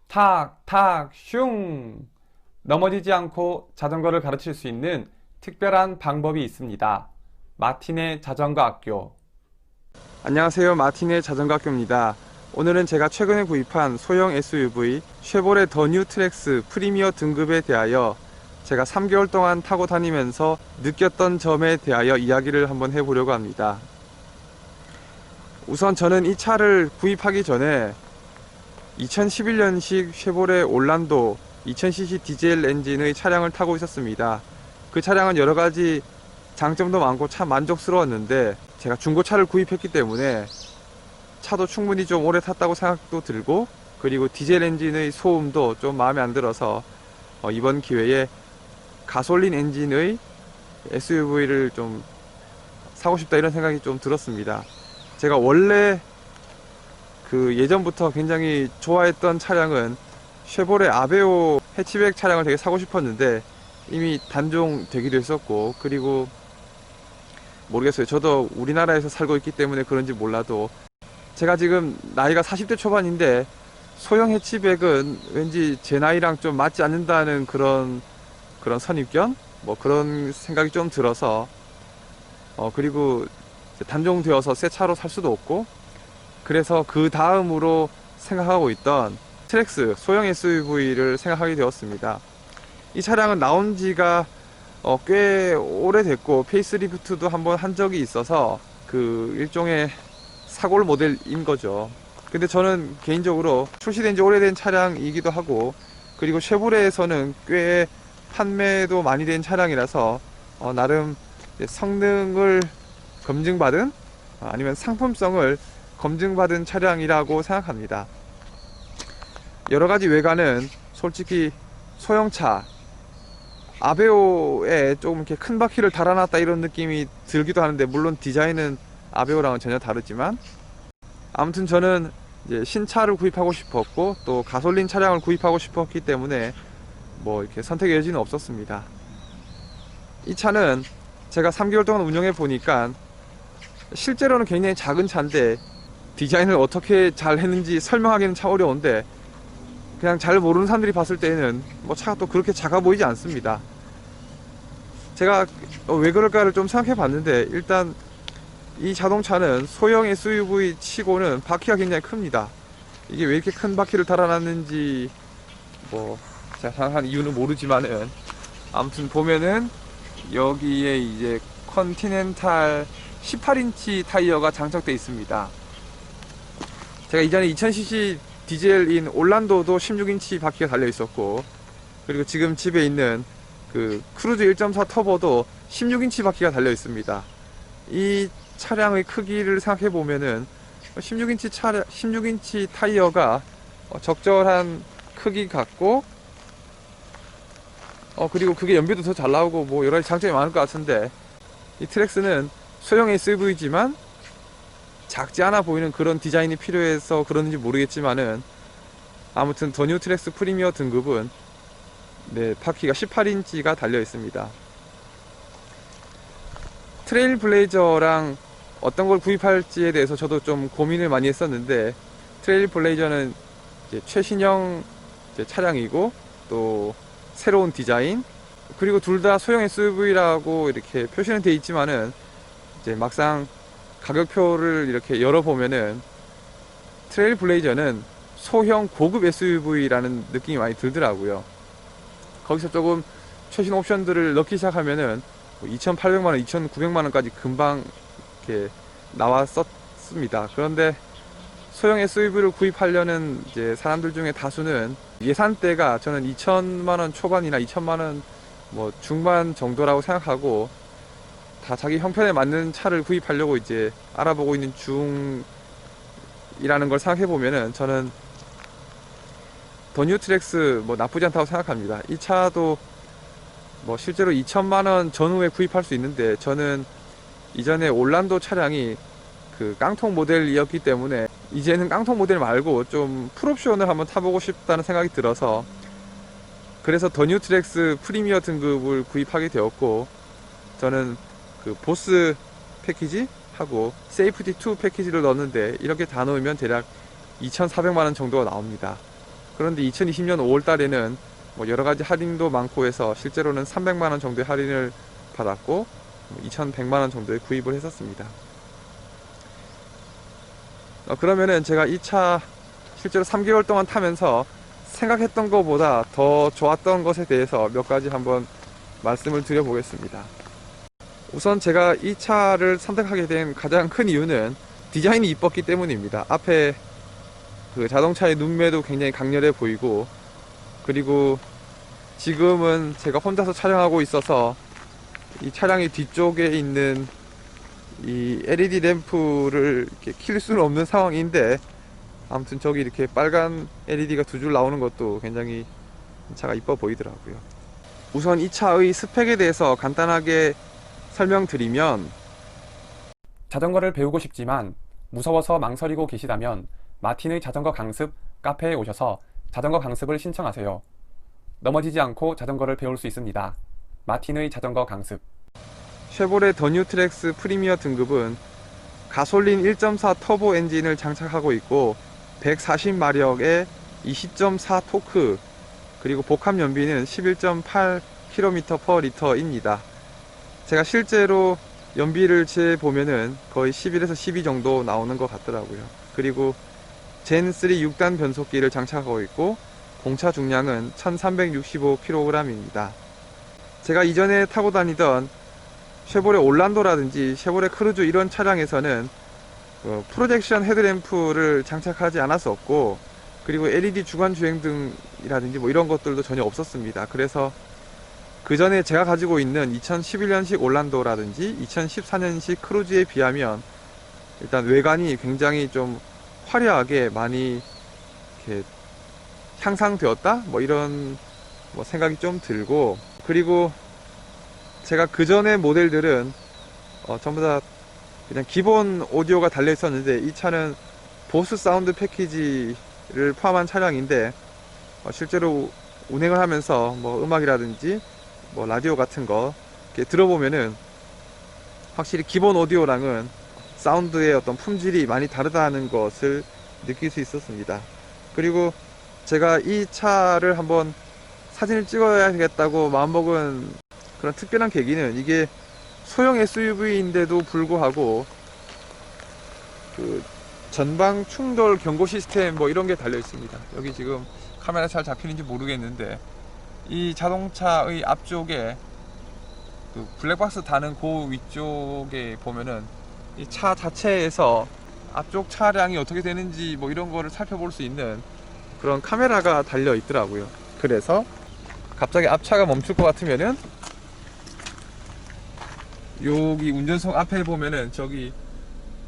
탁, 탁, 슝! 넘어지지 않고 자전거를 가르칠 수 있는 특별한 방법이 있습니다. 마틴의 자전거 학교. 안녕하세요. 마틴의 자전거 학교입니다. 오늘은 제가 최근에 구입한 소형 SUV 쉐보레 더 뉴 트랙스 프리미어 등급에 대하여 제가 3개월 동안 타고 다니면서 느꼈던 점에 대하여 이야기를 한번 해보려고 합니다. 우선 저는 이 차를 구입하기 전에 2011년식 쉐보레 올란도 2000cc 디젤 엔진의 차량을 타고 있었습니다. 그 차량은 여러가지 장점도 많고 참 만족스러웠는데 제가 중고차를 구입했기 때문에 차도 충분히 좀 오래 탔다고 생각도 들고, 그리고 디젤 엔진의 소음도 좀 마음에 안 들어서 이번 기회에 가솔린 엔진의 SUV를 좀 사고 싶다 이런 생각이 좀 들었습니다. 제가 원래 예전부터 굉장히 좋아했던 차량은 쉐보레 아베오 해치백 차량을 되게 사고 싶었는데 이미 단종 되기도 했었고, 그리고 모르겠어요. 저도 우리나라에서 살고 있기 때문에 그런지 몰라도 제가 지금 나이가 40대 초반인데 소형 해치백은 왠지 제 나이랑 좀 맞지 않는다는 그런 선입견? 뭐 그런 생각이 좀 들어서 그리고 단종되어서 새 차로 살 수도 없고, 그래서 그 다음으로 생각하고 있던 트랙스 소형 SUV를 생각하게 되었습니다. 이 차량은 나온 지가 꽤 오래됐고 페이스리프트도 한번 한 적이 있어서 그 일종의 사골 모델인 거죠. 근데 저는 개인적으로 출시된 지 오래된 차량이기도 하고, 그리고 쉐보레에서는 꽤 판매도 많이 된 차량이라서 나름 성능을 검증받은, 아니면 상품성을 검증받은 차량이라고 생각합니다. 여러가지 외관은 솔직히 소형차 아베오에 조금 이렇게 큰 바퀴를 달아놨다 이런 느낌이 들기도 하는데, 물론 디자인은 아베오랑은 전혀 다르지만, 아무튼 저는 이제 신차를 구입하고 싶었고 또 가솔린 차량을 구입하고 싶었기 때문에 뭐 이렇게 선택의 여지는 없었습니다. 이 차는 제가 3개월 동안 운영해 보니까 실제로는 굉장히 작은 차인데 디자인을 어떻게 잘 했는지 설명하기는 참 어려운데, 그냥 잘 모르는 사람들이 봤을 때는 뭐 차가 또 그렇게 작아 보이지 않습니다. 제가 왜 그럴까를 좀 생각해 봤는데, 일단 이 자동차는 소형 SUV 치고는 바퀴가 굉장히 큽니다. 이게 왜 이렇게 큰 바퀴를 달아놨는지 뭐 제가 생각한 이유는 모르지만은, 아무튼 보면은 여기에 이제 컨티넨탈 18인치 타이어가 장착되어 있습니다. 제가 이전에 2000cc 디젤인 올란도도 16인치 바퀴가 달려 있었고, 그리고 지금 집에 있는 그 크루즈 1.4 터보도 16인치 바퀴가 달려 있습니다. 이 차량의 크기를 생각해 보면은 16인치 타이어가 적절한 크기 같고, 그리고 그게 연비도 더 잘 나오고 뭐 여러 가지 장점이 많을 것 같은데, 이 트랙스는 소형 SUV지만 작지 않아 보이는 그런 디자인이 필요해서 그런지 모르겠지만은, 아무튼 더 뉴 트랙스 프리미어 등급은 바퀴가 18인치가 달려 있습니다. 트레일 블레이저랑 어떤 걸 구입할지에 대해서 저도 좀 고민을 많이 했었는데, 트레일 블레이저는 이제 최신형 차량이고 또 새로운 디자인, 그리고 둘 다 소형 SUV라고 이렇게 표시는 돼 있지만은 이제 막상 가격표를 이렇게 열어보면은 트레일 블레이저는 소형 고급 SUV라는 느낌이 많이 들더라고요. 거기서 조금 최신 옵션들을 넣기 시작하면은 2,800만원, 2,900만원까지 금방 이렇게 나왔었습니다. 그런데 소형 SUV를 구입하려는 이제 사람들 중에 다수는 예산대가 저는 2천만원 초반이나 2천만원 뭐 중반 정도라고 생각하고, 다 자기 형편에 맞는 차를 구입하려고 이제 알아보고 있는 중이라는 걸 생각해 보면은 저는 더 뉴 트랙스 뭐 나쁘지 않다고 생각합니다. 이 차도 뭐 실제로 2천만원 전후에 구입할 수 있는데, 저는 이전에 올란도 차량이 그 깡통 모델이었기 때문에 이제는 깡통 모델 말고 좀 풀옵션을 한번 타보고 싶다는 생각이 들어서, 그래서 더 뉴 트랙스 프리미어 등급을 구입하게 되었고, 저는 그 보스 패키지 하고 세이프티 2 패키지를 넣었는데 이렇게 다 넣으면 대략 2,400만원 정도가 나옵니다. 그런데 2020년 5월 달에는 뭐 여러 가지 할인도 많고 해서 실제로는 300만 원 정도의 할인을 받았고 2,100만 원 정도에 구입을 했었습니다. 그러면은 제가 이 차 실제로 3개월 동안 타면서 생각했던 것보다 더 좋았던 것에 대해서 몇 가지 한번 말씀을 드려보겠습니다. 우선 제가 이 차를 선택하게 된 가장 큰 이유는 디자인이 이뻤기 때문입니다. 앞에 그 자동차의 눈매도 굉장히 강렬해 보이고, 그리고 지금은 제가 혼자서 촬영하고 있어서 이 차량의 뒤쪽에 있는 이 LED 램프를 이렇게 킬 수는 없는 상황인데, 아무튼 저기 이렇게 빨간 LED가 두 줄 나오는 것도 굉장히 차가 이뻐 보이더라고요. 우선 이 차의 스펙에 대해서 간단하게 설명드리면, 자전거를 배우고 싶지만 무서워서 망설이고 계시다면 마틴의 자전거 강습 카페에 오셔서 자전거 강습을 신청하세요. 넘어지지 않고 자전거를 배울 수 있습니다. 마틴의 자전거 강습. 쉐보레 더 뉴 트랙스 프리미어 등급은 가솔린 1.4 터보 엔진을 장착하고 있고 140마력의 20.4 토크, 그리고 복합 연비는 11.8km/L입니다. 제가 실제로 연비를 재보면은 거의 11에서 12 정도 나오는 것 같더라고요. 그리고 젠3 6단 변속기를 장착하고 있고 공차 중량은 1365kg입니다. 제가 이전에 타고 다니던 쉐보레 올란도라든지 쉐보레 크루즈 이런 차량에서는 프로젝션 헤드램프를 장착하지 않았었고, 그리고 LED 주간 주행등이라든지 뭐 이런 것들도 전혀 없었습니다. 그래서 그 전에 제가 가지고 있는 2011년식 올란도라든지 2014년식 크루즈에 비하면 일단 외관이 굉장히 좀 화려하게 많이 이렇게 향상되었다? 뭐 이런 뭐 생각이 좀 들고, 그리고 제가 그 전에 모델들은 전부 다 그냥 기본 오디오가 달려 있었는데, 이 차는 보스 사운드 패키지를 포함한 차량인데 실제로 운행을 하면서 뭐 음악이라든지 뭐 라디오 같은 거 이렇게 들어보면은 확실히 기본 오디오랑은 사운드의 어떤 품질이 많이 다르다는 것을 느낄 수 있었습니다. 그리고 제가 이 차를 한번 사진을 찍어야겠다고 마음먹은 그런 특별한 계기는, 이게 소형 SUV인데도 불구하고 그 전방 충돌 경고 시스템 뭐 이런 게 달려 있습니다. 여기 지금 카메라 잘 잡히는지 모르겠는데, 이 자동차의 앞쪽에 그 블랙박스 다는 그 위쪽에 보면은 이 차 자체에서 앞쪽 차량이 어떻게 되는지 뭐 이런 거를 살펴볼 수 있는 그런 카메라가 달려 있더라고요. 그래서 갑자기 앞차가 멈출 것 같으면은 여기 운전석 앞에 보면은 저기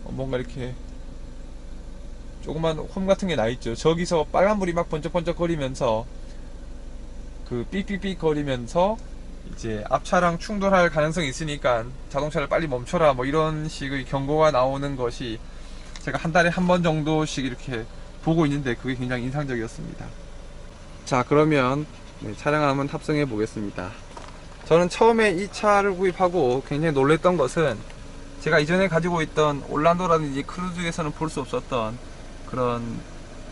뭔가 이렇게 조그만 홈 같은 게 나 있죠. 저기서 빨간불이 막 번쩍번쩍 거리면서 그 삑삑삑 거리면서 이제 앞차랑 충돌할 가능성이 있으니까 자동차를 빨리 멈춰라 뭐 이런 식의 경고가 나오는 것이 제가 한 달에 한 번 정도씩 이렇게 보고 있는데, 그게 굉장히 인상적이었습니다. 자, 그러면 차량 한번 탑승해 보겠습니다. 저는 처음에 이 차를 구입하고 굉장히 놀랬던 것은, 제가 이전에 가지고 있던 올란도라든지 크루즈에서는 볼 수 없었던 그런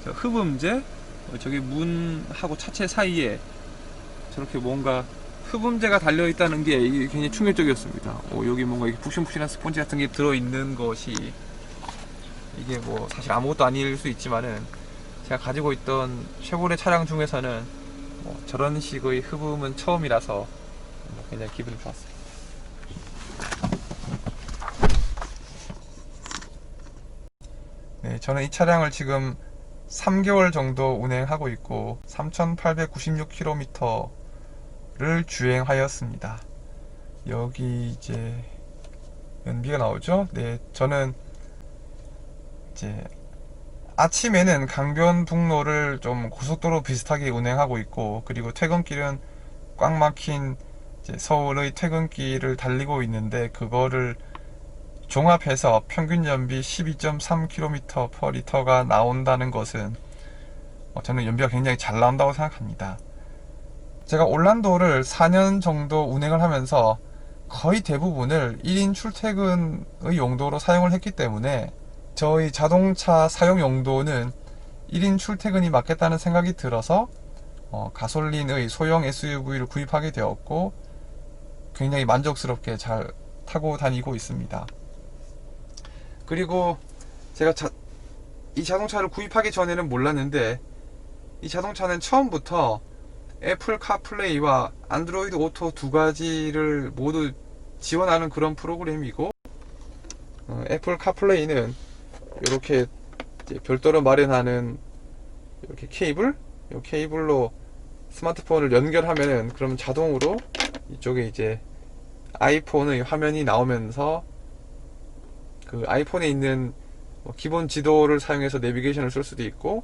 흡음재, 저기 문하고 차체 사이에 저렇게 뭔가 흡음재가 달려있다는 게 이게 굉장히 충격적이었습니다. 여기 뭔가 이렇게 푹신푹신한 스펀지 같은 게 들어있는 것이, 이게 뭐 사실 아무것도 아닐 수 있지만은 제가 가지고 있던 쉐보레 차량 중에서는 뭐 저런 식의 흡음은 처음이라서 굉장히 기분이 좋았어요. 네, 저는 이 차량을 지금 3개월 정도 운행하고 있고 3,896km를 주행하였습니다. 여기 이제 연비가 나오죠? 네, 저는 이제 아침에는 강변북로를 좀 고속도로 비슷하게 운행하고 있고, 그리고 퇴근길은 꽉 막힌 이제 서울의 퇴근길을 달리고 있는데, 그거를 종합해서 평균 연비 12.3km/L가 나온다는 것은 저는 연비가 굉장히 잘 나온다고 생각합니다. 제가 올란도를 4년 정도 운행을 하면서 거의 대부분을 1인 출퇴근의 용도로 사용을 했기 때문에 저희 자동차 사용 용도는 1인 출퇴근이 맞겠다는 생각이 들어서 가솔린의 소형 SUV를 구입하게 되었고 굉장히 만족스럽게 잘 타고 다니고 있습니다. 그리고 제가 이 자동차를 구입하기 전에는 몰랐는데 이 자동차는 처음부터 애플 카플레이와 안드로이드 오토 두 가지를 모두 지원하는 그런 프로그램이고, 애플 카플레이는 이렇게 별도로 마련하는 이렇게 이 케이블로 스마트폰을 연결하면은 그럼 자동으로 이쪽에 이제 아이폰의 화면이 나오면서 그 아이폰에 있는 기본 지도를 사용해서 내비게이션을 쓸 수도 있고,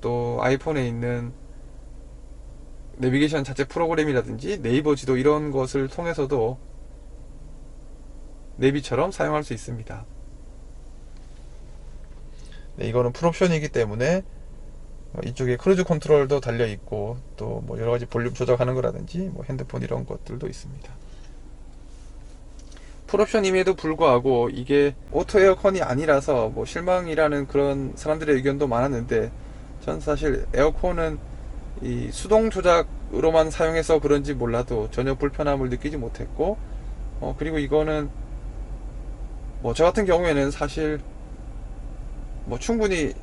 또 아이폰에 있는 내비게이션 자체 프로그램이라든지 네이버 지도 이런 것을 통해서도 내비처럼 사용할 수 있습니다. 네, 이거는 풀옵션이기 때문에 이쪽에 크루즈 컨트롤도 달려 있고, 또 뭐 여러 가지 볼륨 조작하는 거라든지 뭐 핸드폰 이런 것들도 있습니다. 풀옵션임에도 불구하고 이게 오토 에어컨이 아니라서 뭐 실망이라는 그런 사람들의 의견도 많았는데, 전 사실 에어컨은 이 수동 조작으로만 사용해서 그런지 몰라도 전혀 불편함을 느끼지 못했고, 그리고 이거는 뭐 저 같은 경우에는 사실 뭐 충분히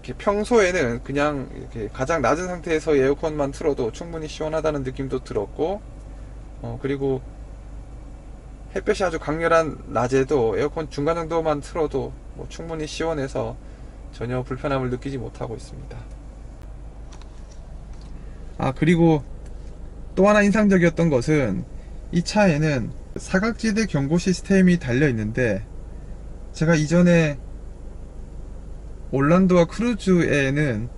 이렇게 평소에는 그냥 이렇게 가장 낮은 상태에서 에어컨만 틀어도 충분히 시원하다는 느낌도 들었고, 그리고 햇볕이 아주 강렬한 낮에도 에어컨 중간 정도만 틀어도 뭐 충분히 시원해서 전혀 불편함을 느끼지 못하고 있습니다. 그리고 또 하나 인상적이었던 것은 이 차에는 사각지대 경고 시스템이 달려 있는데, 제가 이전에 올란도와 크루즈에는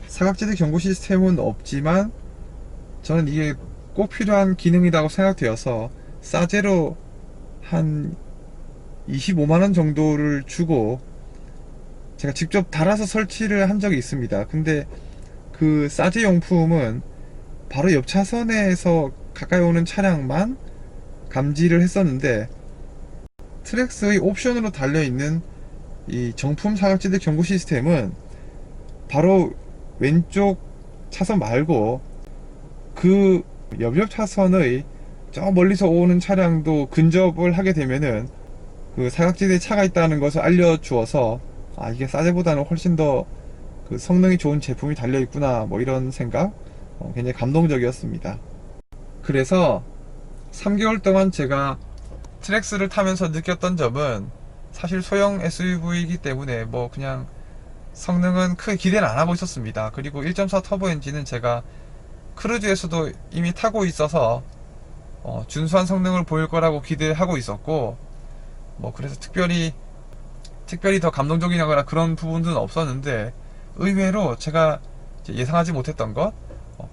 사각지대 경고 시스템은 없지만 저는 이게 꼭 필요한 기능이라고 생각되어서 싸제로 한 25만원 정도를 주고 제가 직접 달아서 설치를 한 적이 있습니다. 근데 그 싸제 용품은 바로 옆 차선에서 가까이 오는 차량만 감지를 했었는데, 트랙스의 옵션으로 달려있는 이 정품 사각지대 경고 시스템은 바로 왼쪽 차선 말고 그 옆 차선의 저 멀리서 오는 차량도 근접을 하게 되면은 그 사각지대에 차가 있다는 것을 알려주어서 이게 싸제보다는 훨씬 더 그 성능이 좋은 제품이 달려있구나, 뭐 이런 생각, 굉장히 감동적이었습니다. 그래서 3개월 동안 제가 트랙스를 타면서 느꼈던 점은, 사실 소형 SUV이기 때문에 뭐 그냥 성능은 크게 기대는 안 하고 있었습니다. 그리고 1.4 터보 엔진은 제가 크루즈에서도 이미 타고 있어서 준수한 성능을 보일 거라고 기대하고 있었고, 뭐 그래서 특별히 더 감동적이거나 그런 부분들은 없었는데, 의외로 제가 예상하지 못했던 것,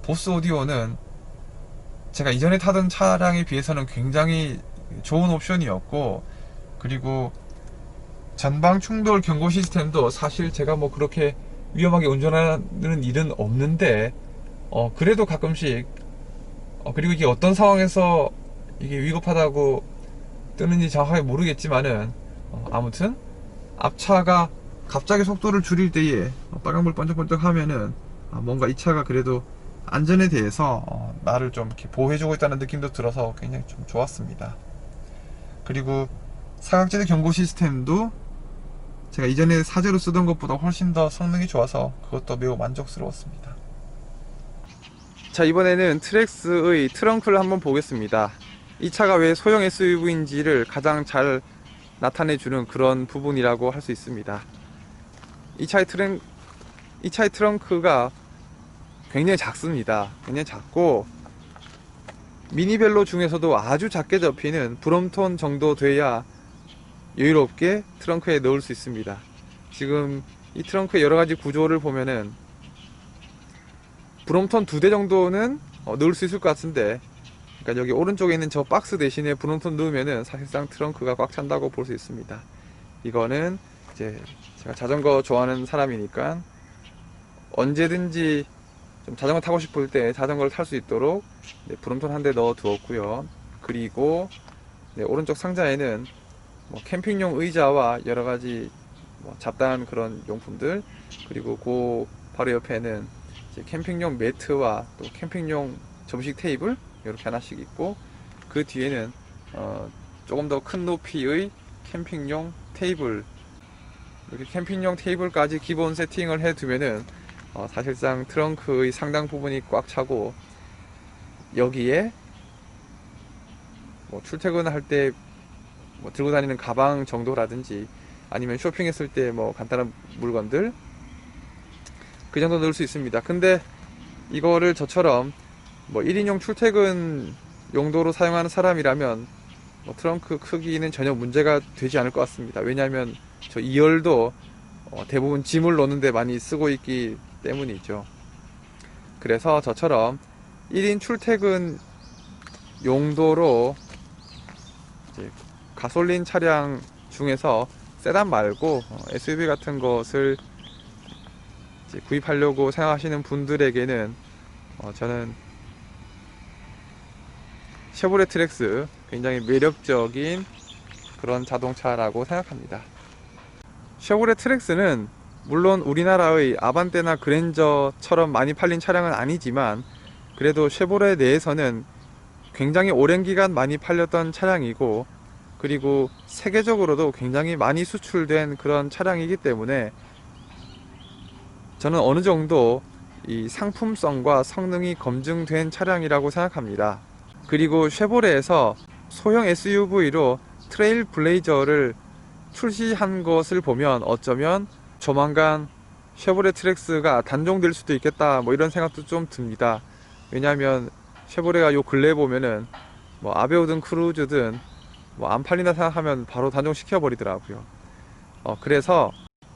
보스 오디오는 제가 이전에 타던 차량에 비해서는 굉장히 좋은 옵션이었고, 그리고 전방 충돌 경고 시스템도 사실 제가 뭐 그렇게 위험하게 운전하는 일은 없는데, 그래도 가끔씩, 그리고 이게 어떤 상황에서 이게 위급하다고 뜨는지 정확하게 모르겠지만은, 아무튼 앞차가 갑자기 속도를 줄일 때에 빨간불 번쩍번쩍 하면은 뭔가 이 차가 그래도 안전에 대해서 나를 좀 이렇게 보호해주고 있다는 느낌도 들어서 굉장히 좀 좋았습니다. 그리고 사각지대 경고 시스템도 제가 이전에 사제로 쓰던 것보다 훨씬 더 성능이 좋아서 그것도 매우 만족스러웠습니다. 자, 이번에는 트랙스의 트렁크를 한번 보겠습니다. 이 차가 왜 소형 SUV인지를 가장 잘 나타내주는 그런 부분이라고 할 수 있습니다. 이 차의 트렁크가 굉장히 작습니다. 굉장히 작고, 미니벨로 중에서도 아주 작게 접히는 브롬톤 정도 돼야 여유롭게 트렁크에 넣을 수 있습니다. 지금 이 트렁크의 여러가지 구조를 보면은 브롬톤 2대 정도는 넣을 수 있을 것 같은데, 그러니까 여기 오른쪽에 있는 저 박스 대신에 브롬톤 넣으면은 사실상 트렁크가 꽉 찬다고 볼 수 있습니다. 이거는 이제 제가 자전거 좋아하는 사람이니까 언제든지 좀 자전거 타고 싶을 때 자전거를 탈 수 있도록 브롬톤 한 대 넣어 두었고요. 그리고 오른쪽 상자에는 뭐 캠핑용 의자와 여러가지 뭐 잡다한 그런 용품들, 그리고 그 바로 옆에는 이제 캠핑용 매트와 또 캠핑용 점식 테이블 이렇게 하나씩 있고, 그 뒤에는 조금 더 큰 높이의 캠핑용 테이블, 이렇게 캠핑용 테이블까지 기본 세팅을 해두면은 사실상 트렁크의 상당 부분이 꽉 차고, 여기에 뭐 출퇴근할 때 뭐 들고 다니는 가방 정도라든지 아니면 쇼핑했을 때 뭐 간단한 물건들, 그 정도 넣을 수 있습니다. 근데 이거를 저처럼 뭐 1인용 출퇴근 용도로 사용하는 사람이라면 뭐 트렁크 크기는 전혀 문제가 되지 않을 것 같습니다. 왜냐하면 저 2열도 대부분 짐을 넣는데 많이 쓰고 있기 때문이죠. 그래서 저처럼 1인 출퇴근 용도로 이제 가솔린 차량 중에서 세단 말고 SUV 같은 것을 이제 구입하려고 생각하시는 분들에게는 저는 쉐보레 트랙스 굉장히 매력적인 그런 자동차라고 생각합니다. 쉐보레 트랙스는 물론 우리나라의 아반떼나 그랜저처럼 많이 팔린 차량은 아니지만, 그래도 쉐보레 내에서는 굉장히 오랜 기간 많이 팔렸던 차량이고, 그리고 세계적으로도 굉장히 많이 수출된 그런 차량이기 때문에 저는 어느 정도 이 상품성과 성능이 검증된 차량이라고 생각합니다. 그리고 쉐보레에서 소형 SUV로 트레일 블레이저를 출시한 것을 보면 어쩌면 조만간 쉐보레 트랙스가 단종될 수도 있겠다, 뭐 이런 생각도 좀 듭니다. 왜냐하면 쉐보레가 요 근래에 보면은 뭐 아베오든 크루즈든 뭐 안 팔린다 생각하면 바로 단종시켜 버리더라고요. 그래서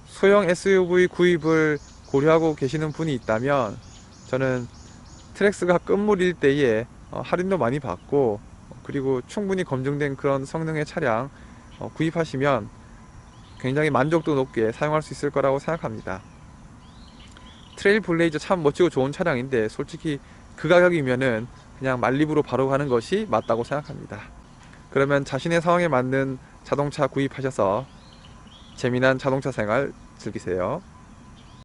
소형 SUV 구입을 고려하고 계시는 분이 있다면 저는 트랙스가 끝물일 때에 할인도 많이 받고, 그리고 충분히 검증된 그런 성능의 차량 구입하시면 굉장히 만족도 높게 사용할 수 있을 거라고 생각합니다. 트레일 블레이저 참 멋지고 좋은 차량인데 솔직히 그 가격이면은 그냥 말립으로 바로 가는 것이 맞다고 생각합니다. 그러면 자신의 상황에 맞는 자동차 구입하셔서 재미난 자동차 생활 즐기세요.